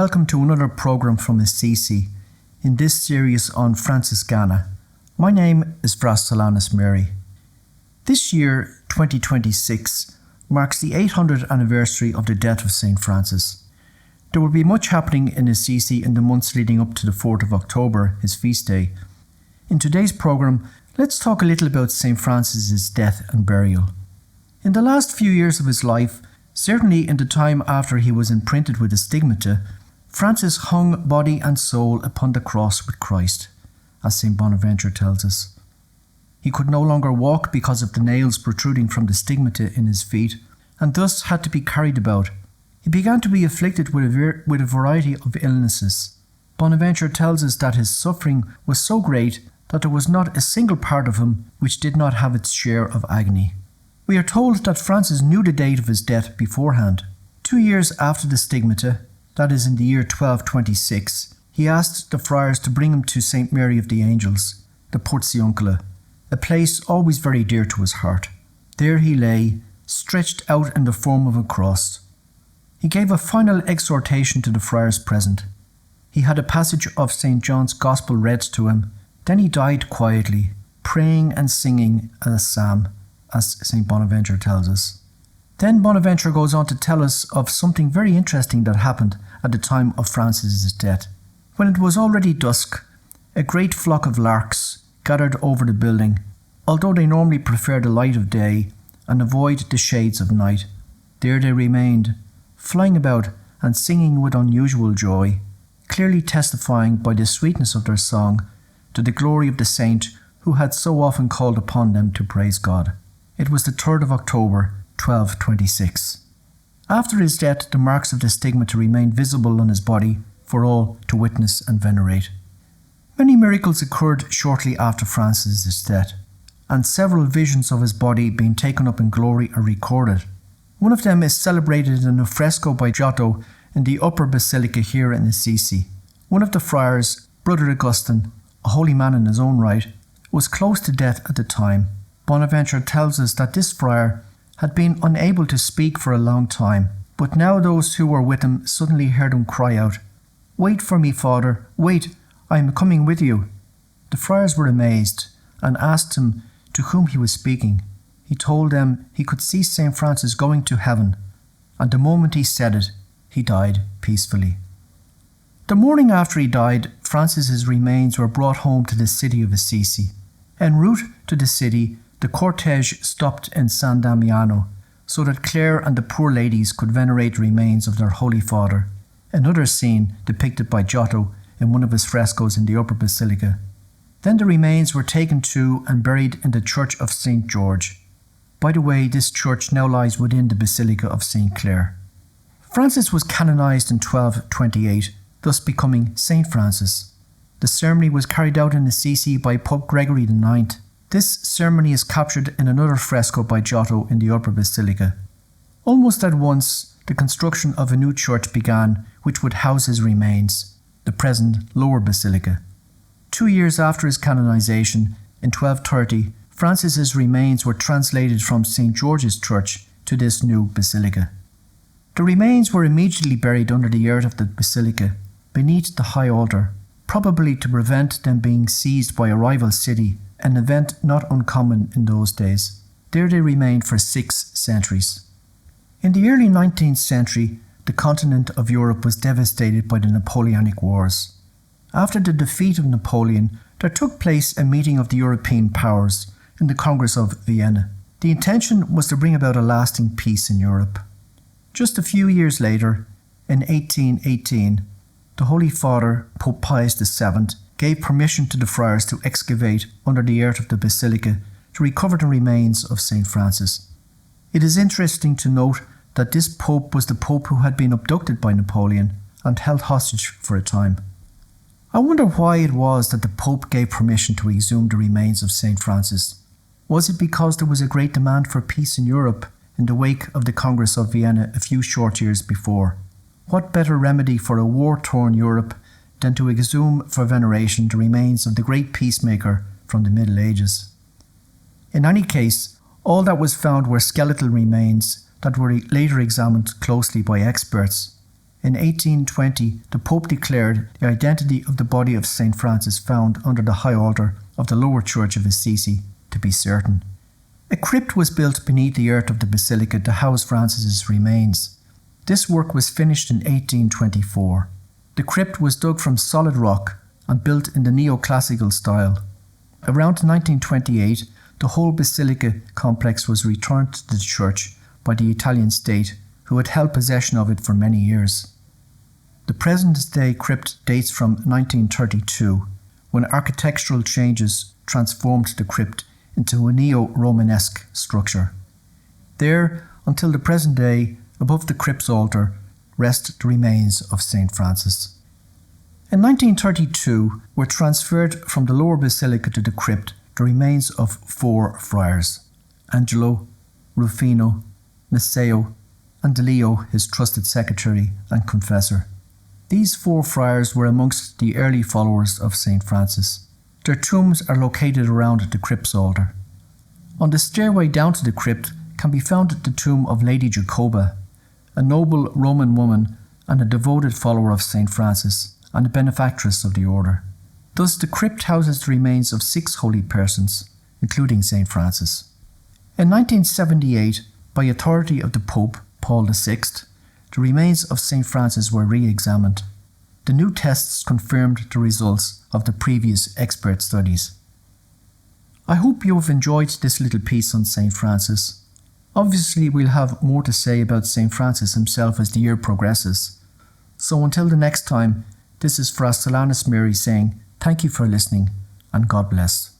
welcome to another programme from Assisi in this series on Franciscana. My name is Bras Solanas Mary. This year, 2026, marks the 800th anniversary of the death of St. Francis. There will be much happening in Assisi in the months leading up to the 4th of October, his feast day. In today's programme, let's talk a little about St. Francis's death and burial. In the last few years of his life, certainly in the time after he was imprinted with the stigmata, Francis hung body and soul upon the cross with Christ, as St. Bonaventure tells us. He could no longer walk because of the nails protruding from the stigmata in his feet, and thus had to be carried about. He began to be afflicted with a variety of illnesses. Bonaventure tells us that his suffering was so great that there was not a single part of him which did not have its share of agony. We are told that Francis knew the date of his death beforehand. 2 years after the stigmata, that is in the year 1226, he asked the friars to bring him to St. Mary of the Angels, the Porziuncula, a place always very dear to his heart. There he lay, stretched out in the form of a cross. He gave a final exhortation to the friars present. He had a passage of St. John's Gospel read to him. Then he died quietly, praying and singing a psalm, as St. Bonaventure tells us. Then Bonaventure goes on to tell us of something very interesting that happened at the time of Francis's death. When it was already dusk, a great flock of larks gathered over the building. Although they normally prefer the light of day and avoid the shades of night, there they remained, flying about and singing with unusual joy, clearly testifying by the sweetness of their song to the glory of the saint who had so often called upon them to praise God. It was the 3rd of October, 1226. After his death, the marks of the stigmata remained visible on his body for all to witness and venerate. Many miracles occurred shortly after Francis's death, and several visions of his body being taken up in glory are recorded. One of them is celebrated in a fresco by Giotto in the Upper Basilica here in Assisi. One of the friars, Brother Augustine, a holy man in his own right, was close to death at the time. Bonaventure tells us that this friar had been unable to speak for a long time, but now those who were with him suddenly heard him cry out, "Wait for me, Father, wait, I am coming with you." The friars were amazed and asked him to whom he was speaking. He told them he could see St. Francis going to heaven, and the moment he said it, he died peacefully. The morning after he died, Francis's remains were brought home to the city of Assisi. En route to the city, the cortege stopped in San Damiano so that Clare and the poor ladies could venerate the remains of their Holy Father, another scene depicted by Giotto in one of his frescoes in the Upper Basilica. Then the remains were taken to and buried in the Church of St. George. By the way, this church now lies within the Basilica of St. Clare. Francis was canonized in 1228, thus becoming St. Francis. The ceremony was carried out in Assisi by Pope Gregory IX. This ceremony is captured in another fresco by Giotto in the Upper Basilica. Almost at once, the construction of a new church began, which would house his remains, the present Lower Basilica. 2 years after his canonization, in 1230, Francis's remains were translated from St. George's Church to this new basilica. The remains were immediately buried under the earth of the basilica, beneath the high altar, probably to prevent them being seized by a rival city, an event not uncommon in those days. There they remained for 6 centuries. In the early 19th century, the continent of Europe was devastated by the Napoleonic Wars. After the defeat of Napoleon, there took place a meeting of the European powers in the Congress of Vienna. The intention was to bring about a lasting peace in Europe. Just a few years later, in 1818, the Holy Father, Pope Pius VII, gave permission to the friars to excavate under the earth of the basilica to recover the remains of St. Francis. It is interesting to note that this pope was the pope who had been abducted by Napoleon and held hostage for a time. I wonder why it was that the pope gave permission to exhume the remains of St. Francis. Was it because there was a great demand for peace in Europe in the wake of the Congress of Vienna a few short years before? What better remedy for a war-torn Europe than to exhume for veneration the remains of the great peacemaker from the Middle Ages? In any case, all that was found were skeletal remains that were later examined closely by experts. In 1820, the Pope declared the identity of the body of St. Francis found under the high altar of the lower church of Assisi to be certain. A crypt was built beneath the earth of the basilica to house Francis's remains. This work was finished in 1824. The crypt was dug from solid rock and built in the neoclassical style. Around 1928, the whole basilica complex was returned to the church by the Italian state, who had held possession of it for many years. The present-day crypt dates from 1932, when architectural changes transformed the crypt into a neo-Romanesque structure. There, until the present day, above the crypt's altar, rest the remains of St. Francis. In 1932 were transferred from the lower basilica to the crypt the remains of 4 friars, Angelo, Rufino, Masseo, and Leo, his trusted secretary and confessor. These 4 friars were amongst the early followers of St. Francis. Their tombs are located around the crypt's altar. On the stairway down to the crypt can be found the tomb of Lady Jacoba, a noble Roman woman and a devoted follower of St. Francis, and a benefactress of the order. Thus, the crypt houses the remains of 6 holy persons, including St. Francis. In 1978, by authority of the Pope, Paul VI, the remains of St. Francis were re-examined. The new tests confirmed the results of the previous expert studies. I hope you have enjoyed this little piece on St. Francis. Obviously, we'll have more to say about St. Francis himself as the year progresses. So until the next time, this is Frastolanus Mary saying thank you for listening and God bless.